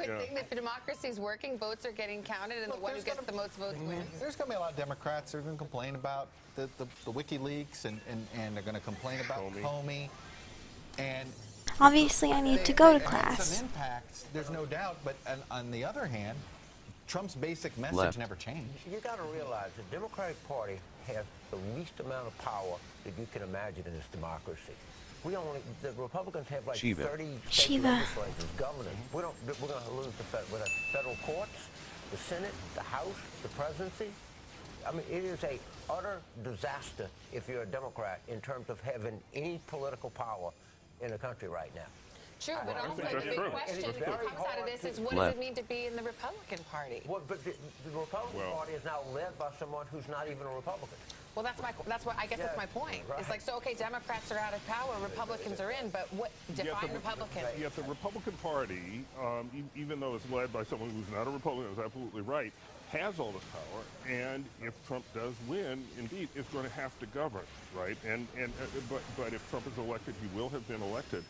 good thing that democracy's working. Votes are getting counted, and the one who gets the most votes wins. There's going to be a lot of Democrats that are going to complain about the WikiLeaks, and they're going to complain about Comey. And Obviously, I need to go to It class. has some impacts, there's no doubt. But on the other hand, Trump's basic message never changed. You got to realize the Democratic Party has the least amount of power that you can imagine in this democracy. The Republicans have like 30 state legislatures, governors. We're going to lose the federal courts, the Senate, the House, the presidency. I mean, it is a utter disaster if you're a Democrat in terms of having any political power in the country right now. True, but also the big question that comes out of this is, what does it mean to be in the Republican Party? Well, but the Republican Party is now led by someone who's not even a Republican. Well, that's what I guess that's my point. Right. It's like, so okay, Democrats are out of power, Republicans are in, but what define Republican? Yet the Republican Party, even though it's led by someone who's not a Republican, is absolutely right, has all this power, and if Trump does win, indeed, is going to have to govern, right? But if Trump is elected, he will have been elected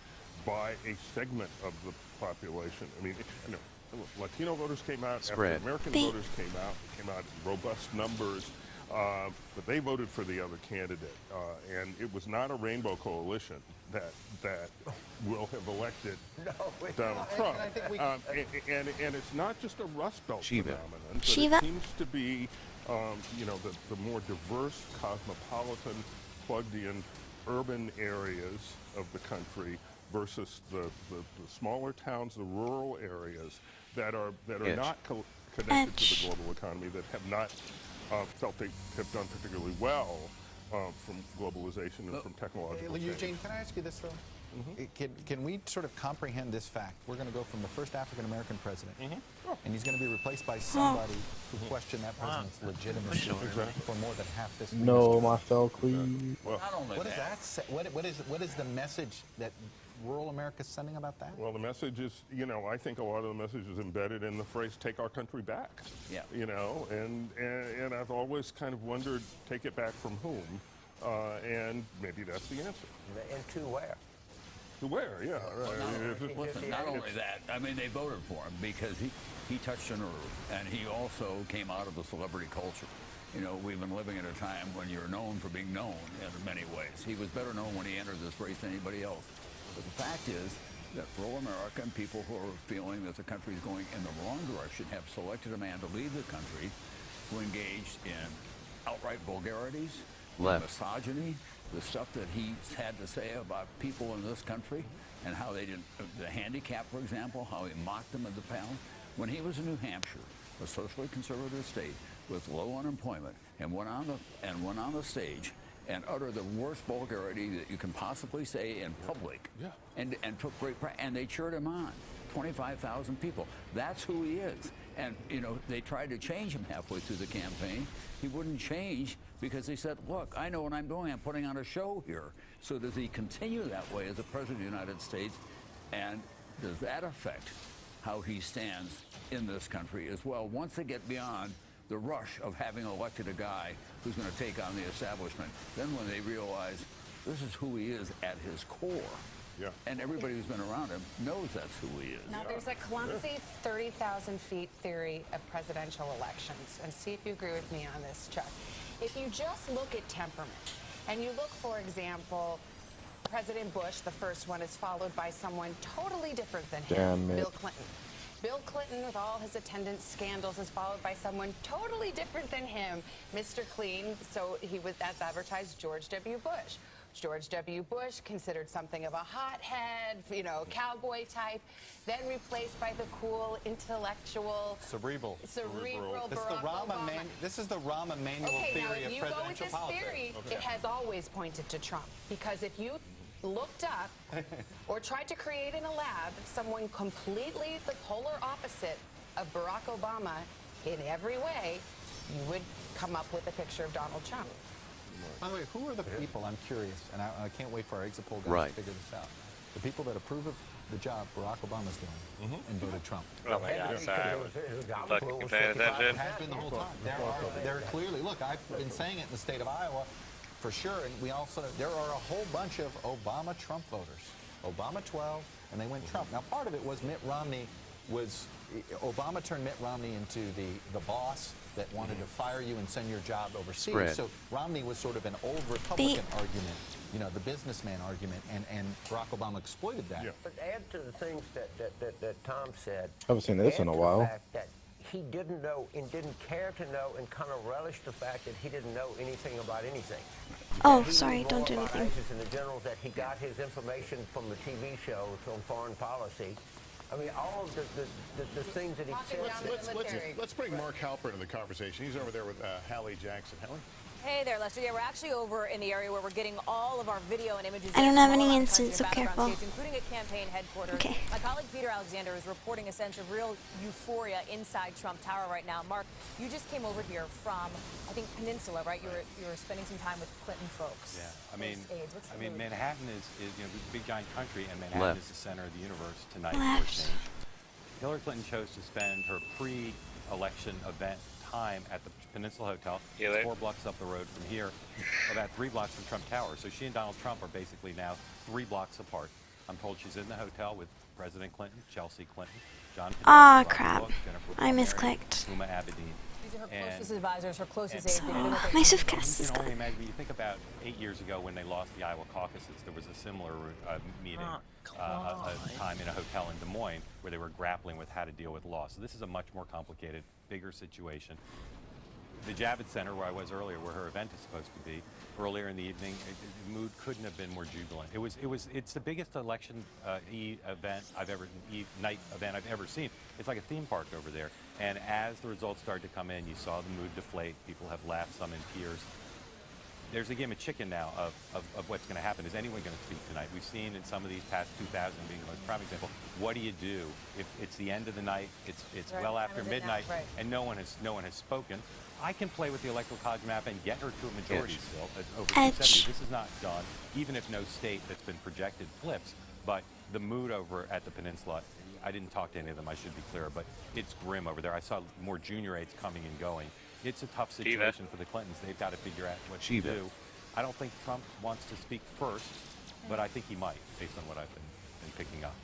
by a segment of the population. I mean, Latino voters came out, African American voters came out in robust numbers. But they voted for the other candidate, and it was not a rainbow coalition that will have elected Donald Trump. And it's not just a Rust Belt phenomenon, but it seems to be, the more diverse, cosmopolitan, plugged-in urban areas of the country versus the smaller towns, the rural areas that are not connected to the global economy, that have not felt they have done particularly well from globalization and from technological change. Eugene, can I ask you this, though? Can we sort of comprehend this fact? We're going to go from the first African-American president, and he's going to be replaced by somebody who questioned that president's legitimacy for more than half this. No, my fellow queen. Well, what does that say? What is the message that rural America is sending about that? Well, the message is, I think a lot of the message is embedded in the phrase "take our country back." Yeah. And I've always kind of wondered, take it back from whom? And maybe that's the answer. And to where? To where? Yeah. Right. Listen, not only that, I mean, they voted for him because he touched a nerve, and he also came out of the celebrity culture. We've been living at a time when you're known for being known in many ways. He was better known when he entered this race than anybody else. But the fact is that rural America and people who are feeling that the country is going in the wrong direction have selected a man to lead the country who engaged in outright vulgarities, misogyny, the stuff that he's had to say about people in this country and how they didn't, the handicap, for example, how he mocked them at the panel. When he was in New Hampshire, a socially conservative state with low unemployment, and went on the stage and uttered the worst vulgarity that you can possibly say in public, and took great pride, and they cheered him on. 25,000 people. That's who he is. And, they tried to change him halfway through the campaign. He wouldn't change because he said, look, I know what I'm doing. I'm putting on a show here. So does he continue that way as the President of the United States? And does that affect how he stands in this country as well once they get beyond the rush of having elected a guy who's going to take on the establishment? Then when they realize this is who he is at his core, and everybody who's been around him knows that's who he is. Now, there's a clumsy 30,000 feet theory of presidential elections, and see if you agree with me on this, Chuck. If you just look at temperament, and you look, for example, President Bush, the first one, is followed by someone totally different than him, Bill Clinton. Bill Clinton, with all his attendance scandals, is followed by someone totally different than him, Mr. Clean. So he was, as advertised, George W. Bush. George W. Bush, considered something of a hothead, cowboy type, then replaced by the cool, intellectual, cerebral Barack Obama. This is the Rahm Emanuel theory of presidential politics. Now, if you go with this theory, it has always pointed to Trump, because if you looked up or tried to create in a lab someone completely the polar opposite of Barack Obama in every way, you would come up with a picture of Donald Trump. By the way, who are the people, I'm curious, and I can't wait for our exit poll guys to figure this out, the people that approve of the job Barack Obama's doing and voted Trump? Oh my gosh, I was fucking paying attention. Has been the whole time. There are clearly, look, I've been saying it in the state of Iowa for sure, and there are a whole bunch of Obama-Trump voters. Obama 12, and they went Trump. Now, part of it was Mitt Romney was Obama turned Mitt Romney into the boss that wanted to fire you and send your job overseas. Spread. So Romney was sort of an old Republican argument, you know, the businessman argument, and Barack Obama exploited that. Yeah. But add to the things that Tom said. Haven't seen this in a while. The fact that he didn't know and didn't care to know and kind of relished the fact that he didn't know anything about anything. Oh, He sorry, knew don't more do about anything. ISIS and the generals, that he got his information from the TV shows on foreign policy. I mean, all of the things that he said. Let's bring Mark Halper into the conversation. He's over there with Hallie Jackson. Hallie? Hey there, Lester. Yeah, we're actually over in the area where we're getting all of our video and images. I don't in have from any all around the instance country of and battleground careful. states, including at campaign headquarters. Okay. My colleague Peter Alexander is reporting a sense of real euphoria inside Trump Tower right now. Mark, you just came over here from, I think, Peninsula, right? You were spending some time with Clinton folks. Yeah, I mean, Aides. What's the mood? Manhattan is you know, big giant country, and Manhattan is the center of the universe tonight for Left. change. Hillary Clinton chose to spend her pre-election event time at the Peninsula Hotel. Yeah, It's 4 blocks up the road from here, about 3 blocks from Trump Tower. So she and Donald Trump are basically now 3 blocks apart. I'm told she's in the hotel with President Clinton, Chelsea Clinton, John Podesta, Ah, Roger crap. Bush, Jennifer I Palmieri, misclicked. Huma Abedin. These are her And- closest advisors, her closest and- aides. They know what they My want. suitcase You is can only gone. imagine. You think about 8 years ago when they lost the Iowa caucuses, there was a similar meeting, a time in a hotel in Des Moines where they were grappling with how to deal with loss. So this is a much more complicated, bigger situation. The Javits Center, where I was earlier, where her event is supposed to be, earlier in the evening, the mood couldn't have been more jubilant. It's the biggest election night event I've ever seen. It's like a theme park over there. And as the results started to come in, you saw the mood deflate. People have laughed, some in tears. There's a game of chicken now of what's going to happen. Is anyone going to speak tonight? We've seen in some of these past 2000 being the most prime example. What do you do if it's the end of the night? It's Right. well Time after is it now? midnight, Right. and no one has spoken. I can play with the Electoral College map and get her to a majority still over 270. This is not done, even if no state that's been projected flips. But the mood over at the Peninsula, I didn't talk to any of them, I should be clear, but it's grim over there. I saw more junior aides coming and going. It's a tough situation for the Clintons. They've got to figure out what to do. I don't think Trump wants to speak first, but I think he might, based on what I've been picking up.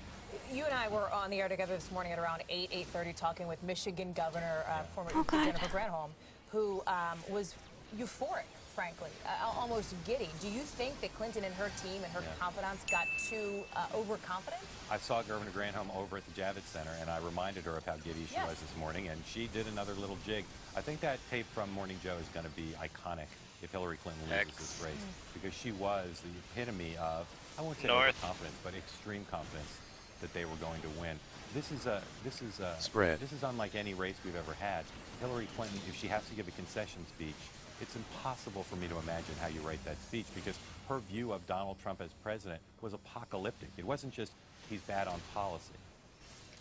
You and I were on the air together this morning at around 8:30 talking with Michigan Governor, former Jennifer Granholm, who was euphoric, frankly, almost giddy. Do you think that Clinton and her team and her confidants got too overconfident? I saw Governor Granholm over at the Javits Center, and I reminded her of how giddy she was this morning, and she did another little jig. I think that tape from Morning Joe is going to be iconic if Hillary Clinton loses this race, because she was the epitome of, I won't say overconfidence, but extreme confidence that they were going to win. This is unlike any race we've ever had. Hillary Clinton, if she has to give a concession speech, it's impossible for me to imagine how you write that speech, because her view of Donald Trump as president was apocalyptic. It wasn't just he's bad on policy.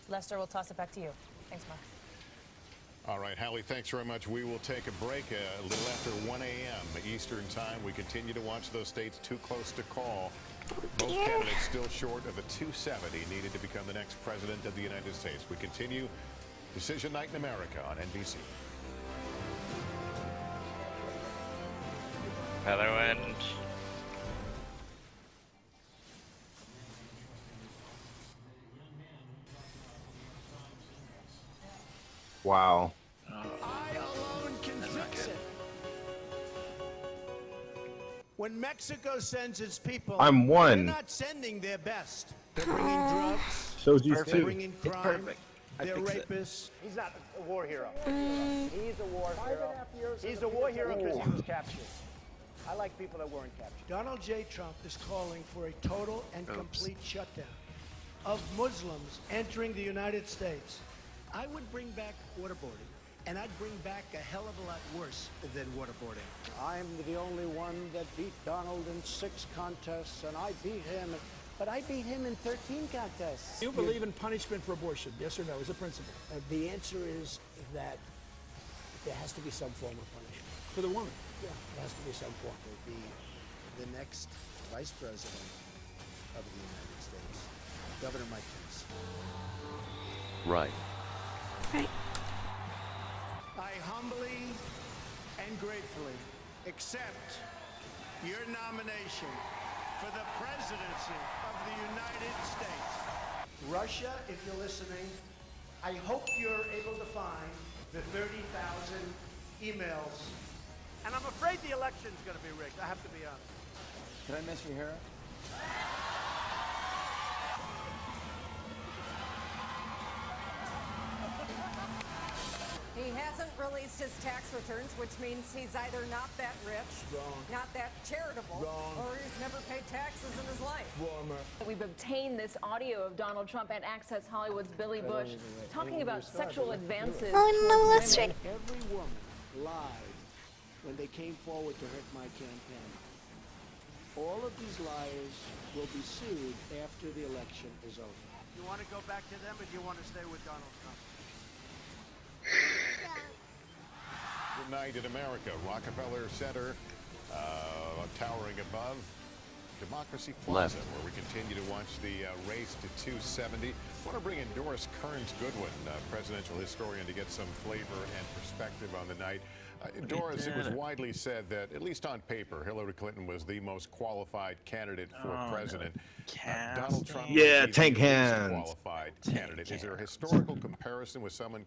Lester, we'll toss it back to you. Thanks, Mark. All right, Hallie, thanks very much. We will take a break a little after 1 a.m. Eastern time. We continue to watch those states too close to call. Both candidates still short of the 270 needed to become the next president of the United States. We continue Decision Night in America on NBC. Hello, and Wow. I alone can fix it. When Mexico sends its people, I'm one. they're not sending their best. They're bringing drugs. Shows you They're too. bringing crime. They're rapists. He's not a war hero. He's a war hero. He's a war hero because he was captured. I like people that weren't captured. Donald J. Trump is calling for a total and complete shutdown of Muslims entering the United States. I would bring back waterboarding, and I'd bring back a hell of a lot worse than waterboarding. I'm the only one that beat Donald in 6 contests, and I beat him. But I beat him in 13 contests. You believe in punishment for abortion, yes or no, as a principle? The answer is that there has to be some form of punishment. For the woman? Yeah, there has to be some form. Be the next vice president of the United States, Governor Mike Pence. Right. Right. I humbly and gratefully accept your nomination for the presidency of the United States. Russia, if you're listening, I hope you're able to find the 30,000 emails. And I'm afraid the election's going to be rigged. I have to be honest. Can I miss your hair? He hasn't released his tax returns, which means he's either not that rich, not that charitable, or he's never paid taxes in his life. We've obtained this audio of Donald Trump at Access Hollywood's Billy Bush talking about sexual advances. Oh no, let's check. Every woman lied when they came forward to hurt my campaign. All of these liars will be sued after the election is over. You want to go back to them, or do you want to stay with Donald Trump? Good night in America. Rockefeller Center, towering above Democracy Plaza, where we continue to watch the race to 270. I want to bring in Doris Kearns-Goodwin, presidential historian, to get some flavor and perspective on the night. Doris, it was widely said that, at least on paper, Hillary Clinton was the most qualified candidate for president. Donald Trump was the least qualified candidate. Is there a historical comparison with someone